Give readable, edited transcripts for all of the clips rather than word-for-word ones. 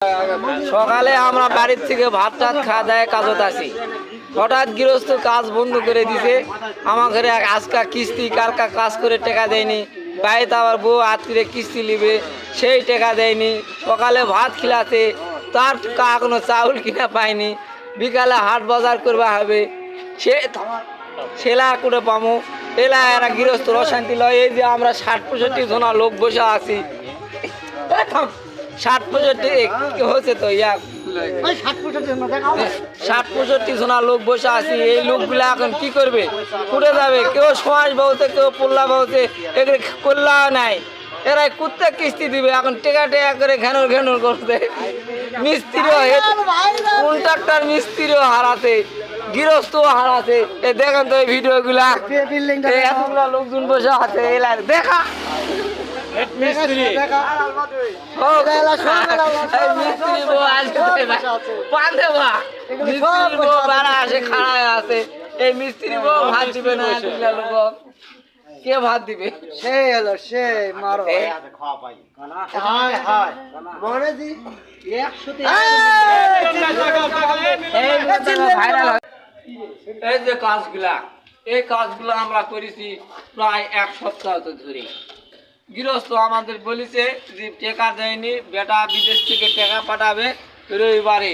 সকালে আমরা বাড়ির থেকে ভাত টাত খাওয়া দায় কাজত আসি, হঠাৎ গৃহস্থ কাজ বন্ধ করে দিছে। আমার ঘরে আজকা কিস্তি কালকা কাজ করে টাকা দেয়নি, বাড়িতে আবার বউ আত্মীয় কিস্তি নিবে, সেই টাকা দেয়নি। সকালে ভাত খিলাতে তার কোনো চাউল কিনা পাইনি, বিকালে হাট বাজার করবা হবে, সে সেলা করে পামো। এলা এরা গৃহস্থ অশান্তি লয়। এই যে আমরা 60-65 জনা লোক বসে আছি, 60-65 হচ্ছে তো 60-65 জনা লোক বসে আছি। এই লোকগুলা এখন কি করবে? উঠে যাবে, কেউ সমাজ বলতে, কেউ পোল্লা বলতে, এগুলো করলা নাই। এরাই কুত্তে কিস্তি দিবে, এখন টেকা টেকা করে ঘ্যানোর ঘ্যানোর করতে। মিস্ত্রিও কন্ট্রাক্টর মিস্ত্রিও হারাতে, গৃহস্থও হারাতে। এ দেখেন তো এই ভিডিওগুলা, এতগুলা লোকজন বসে আছে। এলার দেখা এই মিস্ত্রি বউ ভাত দিবে না, কে ভাত দিবে? সে এলো সে মারো এই যে কাজগুলা, এই কাজগুলো আমরা করেছি প্রায় 1 সপ্তাহ ধরে। গৃহস্থ আমাদের বলেছে যে টাকা দেয়নি, বেটা বিদেশ থেকে টাকা পাঠাবে রবিবারে।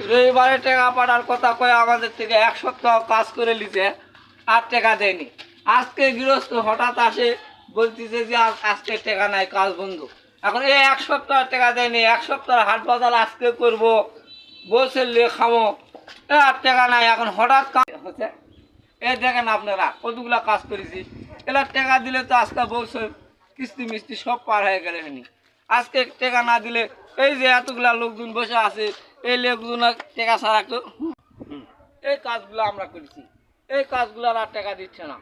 রবিবারে টাকা পাঠার কথা কয়ে আমাদের থেকে 1 সপ্তাহ কাজ করে নিছে, আর টাকা দেয়নি। আজকে গৃহস্থ হঠাৎ আসে, বলতেছে যে আজকে টাকা নাই, কাজ বন্ধ। এখন এই 1 সপ্তাহ টাকা দেয়নি, 1 সপ্তাহ হাট বাজার আজকে করবো, বসে লিয়ে খাবো, আর টাকা নাই। এখন হঠাৎ কাজ হচ্ছে। এই দেখেন আপনারা কতগুলা কাজ করেছি, এলা টাকা দিলে তো আজকে বলছে কিস্তি মিস্তি সব পার হয়ে গেলে। আজকে টাকা না দিলে এই যে এতগুলা লোকজন বসে আছে, এই লোকজন টাকা ছাড়া তো এই কাজগুলো আমরা করেছি। এই কাজগুলো আর টাকা দিচ্ছে না।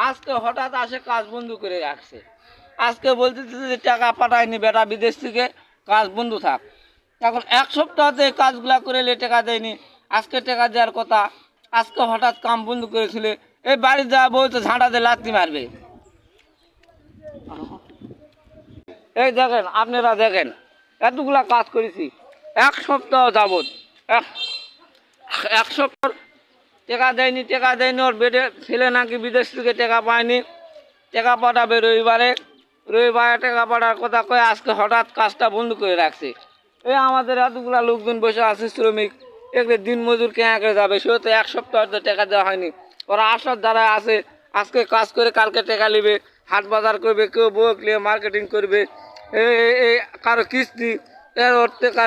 আজকে হঠাৎ আসে কাজ বন্ধ করে রাখছে। আজকে বলতেছে যে টাকা পাঠায়নি বেটা বিদেশ থেকে, কাজ বন্ধ থাক। এখন 1 সপ্তাহতে কাজগুলা করে টাকা দেয়নি, আজকে টাকা দেওয়ার কথা। আজকে হঠাৎ কাম বন্ধ করেছিল। এই বাড়ি যাওয়া বলতে ঝাঁটাতে লাত্তি মারবে। এই দেখেন আপনারা দেখেন, এতগুলা কাজ করেছি 1 সপ্তাহ যাবৎ। 1 সপ্তাহ টাকা দেয়নি, টাকা দেয়নি। ওর বেটে ছেলে নাকি বিদেশ থেকে টাকা পায়নি, টাকা পাঠাবে রবিবারে। রবিবারে টাকা পাঠার কথা কয়ে আজকে হঠাৎ কাজটা বন্ধ করে রাখছে। এই আমাদের এতগুলা লোকজন বসে আছে, শ্রমিক, এগুলো দিন মজুর কেনা করে যাবে, সেও তো 1 সপ্তাহ টাকা দেওয়া হয়নি। ওরা আসার দ্বারা আছে, আজকে কাজ করে কালকে টাকা নেবে, হাট বাজার করবে, কেউ বউক নিয়ে মার্কেটিং করবে, এই কারো কিস্তি, এর ওর টাকা